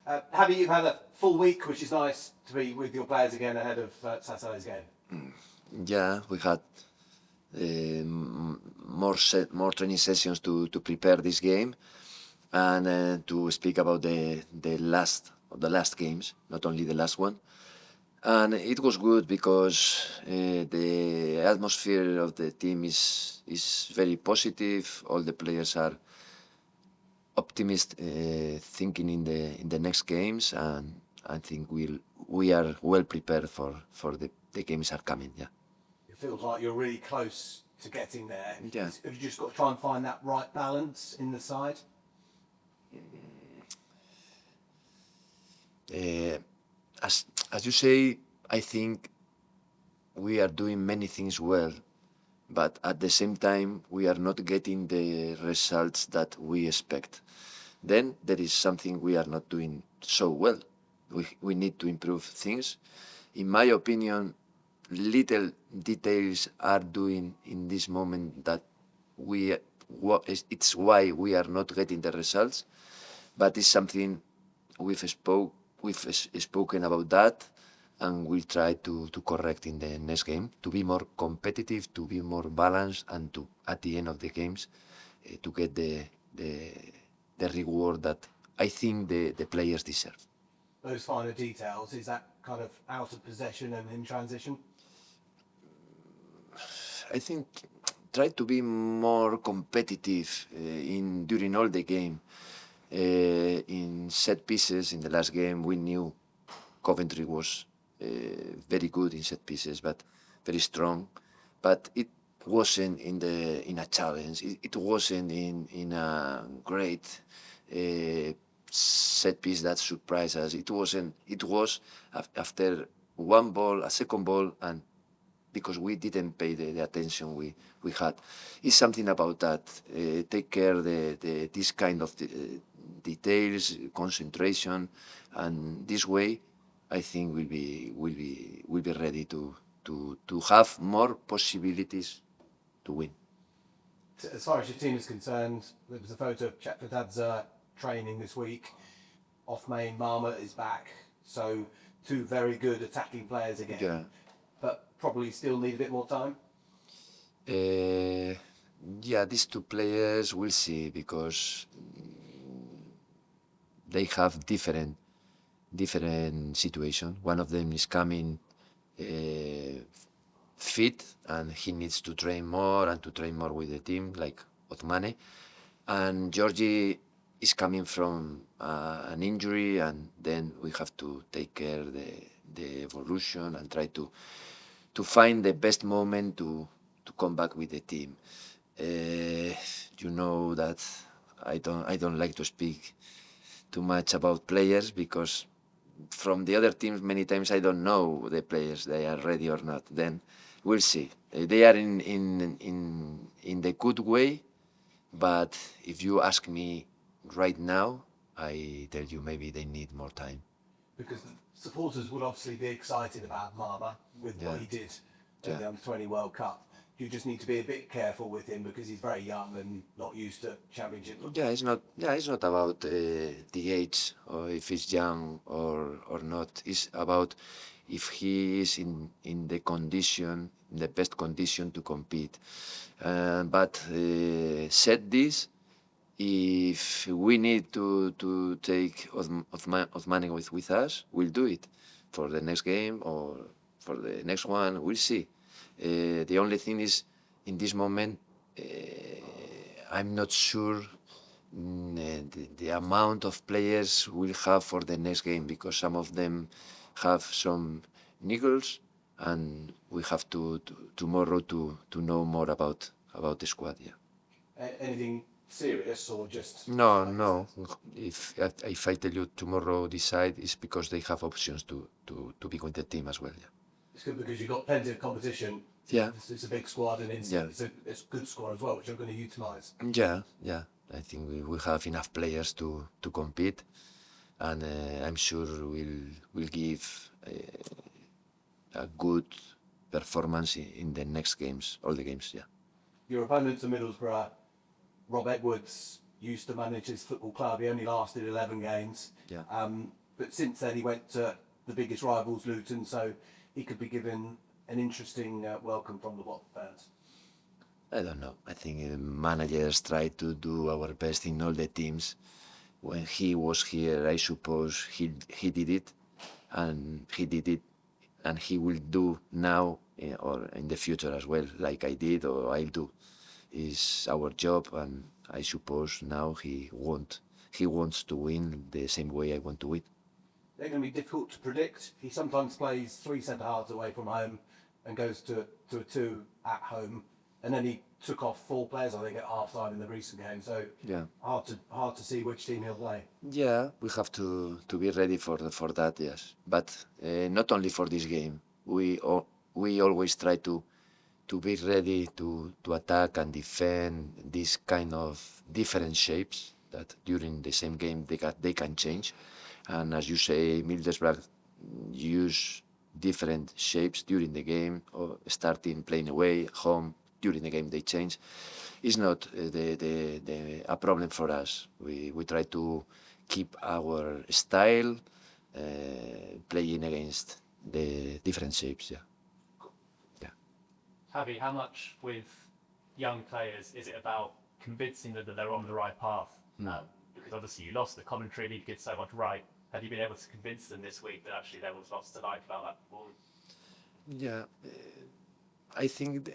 Javi, you've had a full week, which is nice to be with your players again ahead of Saturday's game. Yeah, we had more training sessions to prepare this game and to speak about the last games, not only the last one. And it was good because the atmosphere of the team is very positive. All the players are optimist, thinking in the next games, and I think we are well prepared for the games are coming. Yeah. It feels like you're really close to getting there. Yeah. Have you just got to try and find that right balance in the side? As you say, I think we are doing many things well, but at the same time we are not getting the results that we expect. Then there is something we are not doing so well. We need to improve things. In my opinion, little details are doing in this moment that it's why we are not getting the results, but it's something we've spoken about that, and we'll try to correct in the next game, to be more competitive, to be more balanced, and to at the end of the games to get the reward that I think the players deserve. Those finer details, is that kind of out of possession and in transition? I think try to be more competitive during all the game. In set pieces in the last game, we knew Coventry was very good in set pieces, but very strong. But it wasn't in a challenge. It wasn't in a great set piece that surprised us. It was after one ball, a second ball, and because we didn't pay the attention we had. It's something about that. Take care this kind of details, concentration, and this way, I think we'll be ready to have more possibilities to win. As far as your team is concerned, there was a photo of Chakvetadze training this week. Off main, Marmot is back, so two very good attacking players again. Yeah. But probably still need a bit more time. Yeah, these two players we'll see because they have different situation. One of them is coming fit and he needs to train more and to train more with the team, like Othmane. And Giorgi is coming from an injury, and then we have to take care the evolution and try to find the best moment to come back with the team. You know that I don't like to speak too much about players because from the other teams many times I don't know the players, they are ready or not. Then we'll see. They are in the good way, but if you ask me right now, I tell you maybe they need more time. Because the supporters would obviously be excited about Marmot with what he did at the Under-20 World Cup. You just need to be a bit careful with him because he's very young and not used to championship. Yeah, it's not about the age or if he's young or not. It's about if he is in the condition, in the best condition to compete. But said this, if we need to take Othmane with us, we'll do it for the next game or for the next one. We'll see. The only thing is, in this moment, I'm not sure the amount of players we'll have for the next game because some of them have some niggles, and we have to tomorrow to know more about the squad. Yeah. Anything serious or just? No. If I tell you tomorrow decide, it's because they have options to be with the team as well. Yeah. It's good because you've got plenty of competition. Yeah. It's a big squad and it's a good squad as well, which you're going to utilise. Yeah. I think we have enough players to compete, and I'm sure we'll give a good performance in the next games, all the games. Yeah. Your opponents are Middlesbrough. Rob Edwards used to manage his football club. He only lasted 11 games. Yeah. But since then he went to the biggest rivals, Luton, so he could be given an interesting welcome from the Watford fans. I don't know. I think managers try to do our best in all the teams. When he was here, I suppose he did it, and he will do now or in the future as well, like I did or I'll do. Is our job, and I suppose now he wants to win the same way I want to win. They're going to be difficult to predict. He sometimes plays 3 centre halves away from home and goes to a 2 at home, and then he took off 4 players, I think, at half time in the recent game. So Yeah. hard to see which team he'll play. Yeah, we have to be ready for that. Yes, but not only for this game. We always try to be ready to attack and defend these kind of different shapes that during the same game they can change. And as you say, Middlesbrough use different shapes during the game, or starting playing away, home. During the game they change. It's not a problem for us. We try to keep our style, playing against the different shapes. Yeah. Javi, how much with young players is it about convincing them that they're on the right path? Because obviously you lost the commentary, you did so much right. Have you been able to convince them this week that actually there was lots to like about that performance? Yeah, I think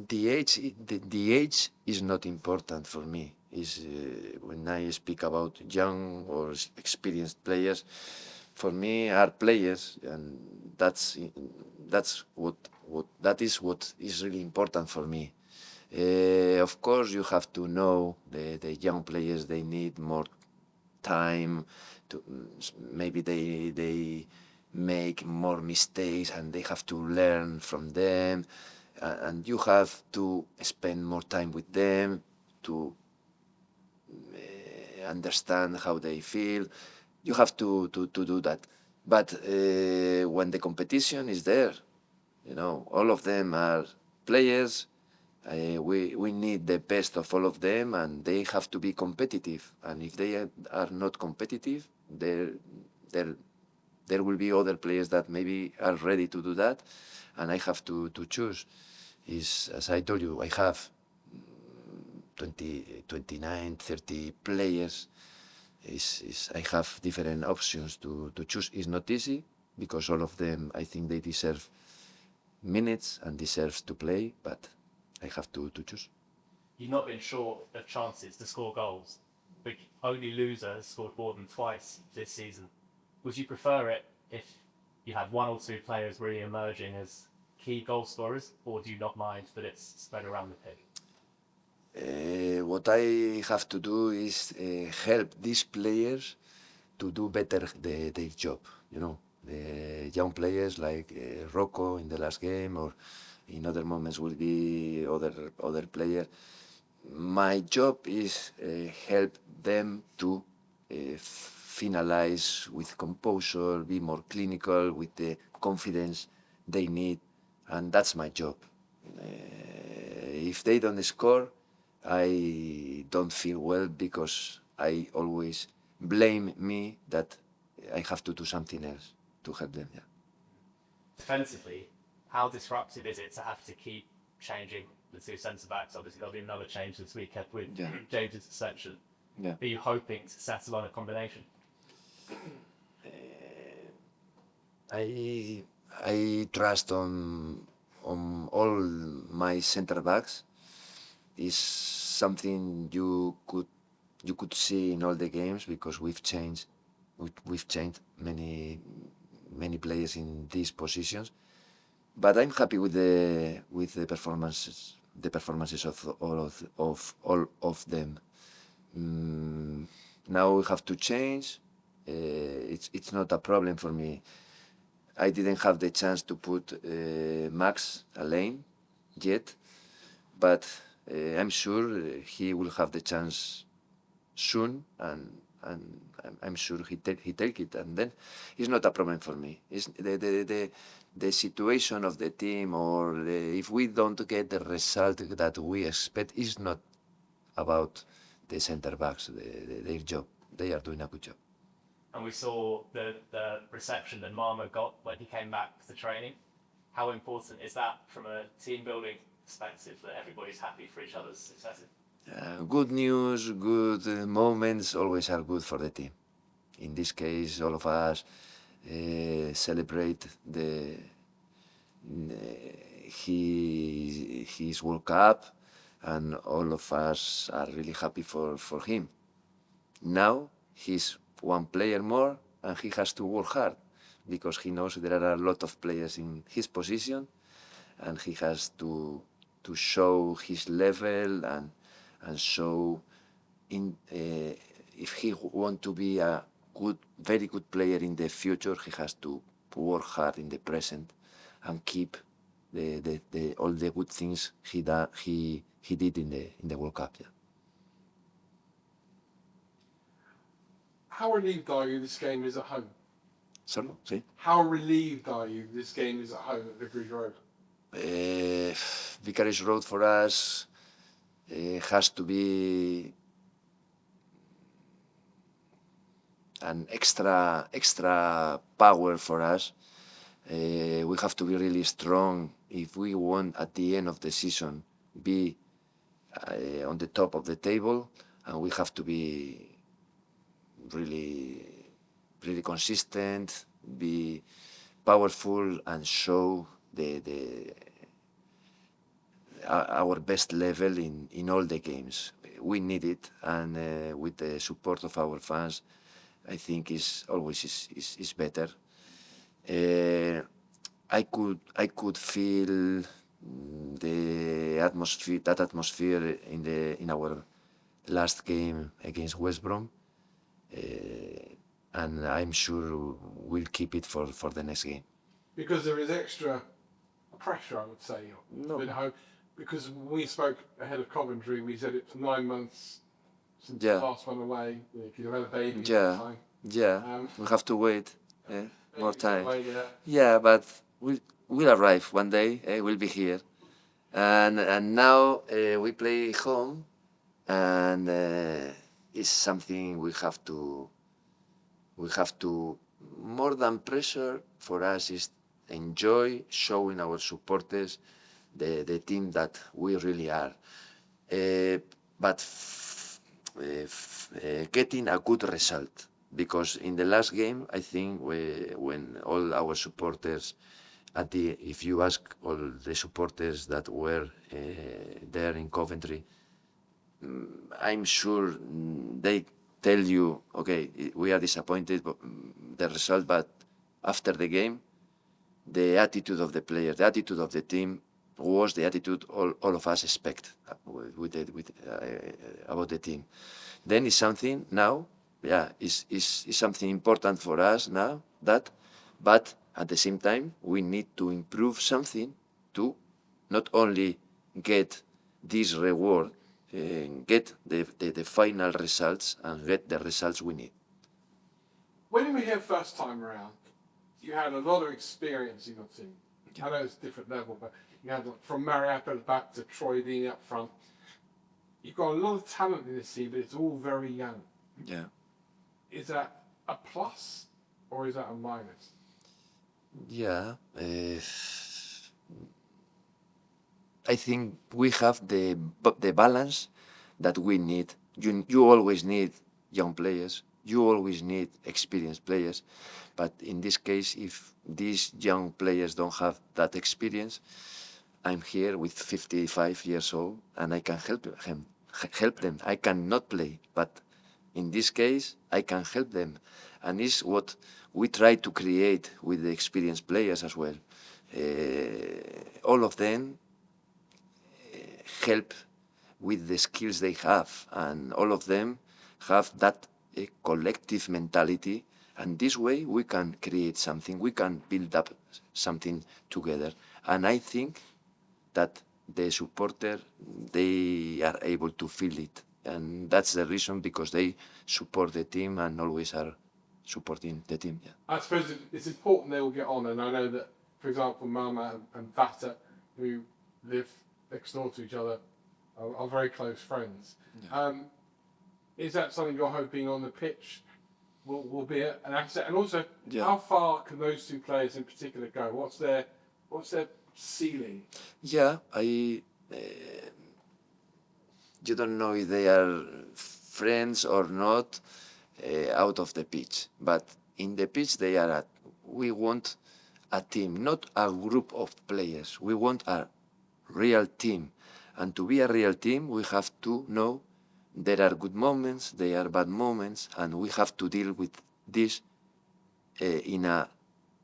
the age is not important for me. Is when I speak about young or experienced players, for me are players, and that's what is really important for me. Of course, you have to know the young players. They need more time to maybe they make more mistakes and they have to learn from them, and you have to spend more time with them to understand how they feel. You have to do that. But when the competition is there, all of them are players. We need the best of all of them, and they have to be competitive. And if they are not competitive, there will be other players that maybe are ready to do that, and I have to choose. As I told you, I have 29, 30 players. I have different options to choose. It's not easy because all of them, I think they deserve minutes and deserve to play, but I have to choose. You've not been short of chances to score goals, but only Louza has scored more than twice this season. Would you prefer it if you had 1 or 2 players really emerging as key goal scorers, or do you not mind that it's spread around the pitch? What I have to do is help these players to do better their job. The young players like Rocco in the last game, or in other moments will be other player. My job is help them to finalize with composure, be more clinical, with the confidence they need, and that's my job. If they don't score, I don't feel well because I always blame me that I have to do something else to help them. Yeah. Defensively, how disruptive is it to have to keep changing the 2 centre-backs? Obviously, there'll be another change this weekend with James' suspension. Yeah. Are you hoping to settle on a combination? I trust on all my centre backs. Is something you could see in all the games because we've changed many players in these positions. But I'm happy with the performances of all of them. Now we have to change. It's not a problem for me. I didn't have the chance to put Max Alain yet, but I'm sure he will have the chance soon, and I'm sure he take it, and then it's not a problem for me. It's the situation of the team, or if we don't get the result that we expect, is not about the centre backs their job. They are doing a good job. And we saw the reception that Mama got when he came back to training. How important is that from a team building perspective, that everybody's happy for each other's successes? Good news, good moments always are good for the team. In this case, all of us celebrate his World Cup, and all of us are really happy for him. Now he's one player more, and he has to work hard because he knows there are a lot of players in his position, and he has to show his level and show if he want to be a very good player in the future, he has to work hard in the present and keep all the good things he did in the World Cup. Yeah. How relieved are you this game is at home? Sorry, see? How relieved are you this game is at home at Vicarage Road? Vicarage Road for us has to be an extra power for us. We have to be really strong if we want at the end of the season be on the top of the table, and we have to be really consistent, be powerful, and show our best level in all the games. We need it, and with the support of our fans, I think is better. I could feel that atmosphere in our last game against West Brom, and I'm sure we'll keep it for the next game. Because there is extra pressure, I would say, at home. Because when we spoke ahead of Coventry, we said it's 9 months since the last one away. If you had a baby at the time. Yeah, we have to wait more time. Away, Yeah, but we'll arrive one day. We'll be here, and now we play home, and it's something we have to. More than pressure for us is enjoy showing our supporters the team that we really are, but getting a good result. Because in the last game, I think when all our supporters, if you ask all the supporters that were there in Coventry, I'm sure they tell you, okay, we are disappointed with the result, but after the game, the attitude of the players, the attitude of the team was the attitude all of us expect about the team. Then it's something now. Yeah, is something important for us now, but at the same time, we need to improve something to not only get this reward, get the final results and get the results we need. When you were here first time around, you had a lot of experience in your team. I know it's a different level, but you had from Mariappa back to Troy Deeney up front. You've got a lot of talent in this team, but it's all very young. Yeah. Is that a plus or is that a minus? Yeah, I think we have the balance that we need. You always need young players. You always need experienced players. But in this case, if these young players don't have that experience, I'm here with 55 years old and I can help them. I cannot play, but in this case, I can help them. And it's what we try to create with the experienced players as well. All of them help with the skills they have, and all of them have that collective mentality. And this way, we can create something. We can build up something together. And I think that the supporter, they are able to feel it. And that's the reason, because they support the team and always are supporting the team. Yeah. I suppose it's important they all get on, and I know that, for example, Mama and Vata, who live next door to each other, are very close friends. Yeah. Is that something you're hoping on the pitch will be an asset? And also, Yeah. how far can those two players in particular go? What's their ceiling? Yeah, you don't know if they are friends or not out of the pitch, but in the pitch they are. We want a team, not a group of players. We want a real team, and to be a real team, we have to know there are good moments, there are bad moments, and we have to deal with this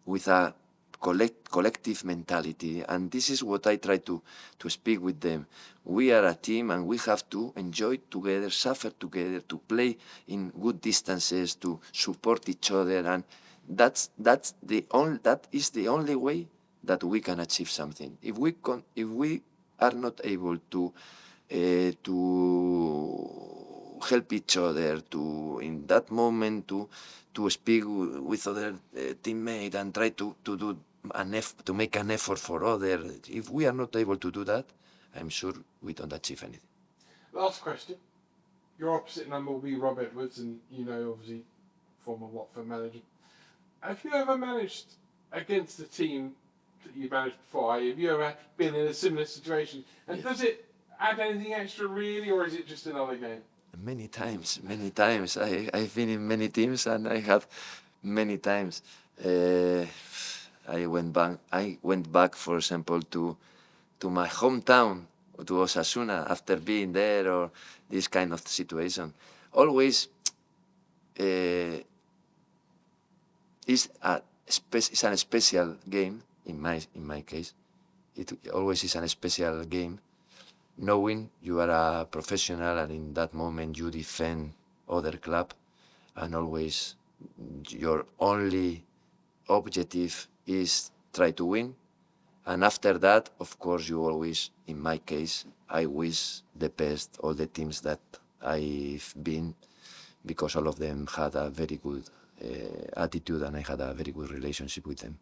with a collective mentality. And this is what I try to speak with them. We are a team, and we have to enjoy together, suffer together, to play in good distances, to support each other, and that is the only way that we can achieve something. If we are not able to help each other, to in that moment to speak with other teammates and try to do to make an effort for others. If we are not able to do that, I'm sure we don't achieve anything. Last question. Your opposite number will be Rob Edwards, and you know, obviously, former Watford manager. Have you ever managed against the team that you managed before? Have you ever been in a similar situation? And does it add anything extra, really, or is it just another game? Many times. I've been in many teams, and I have many times. I went back, for example, to my hometown, to Osasuna, after being there, or this kind of situation. Always, it's a special game. In my case, it always is a special game. Knowing you are a professional, and in that moment you defend other club, and always your only objective is try to win. And after that, of course, you always, in my case, I wish the best all the teams that I've been, because all of them had a very good attitude, and I had a very good relationship with them.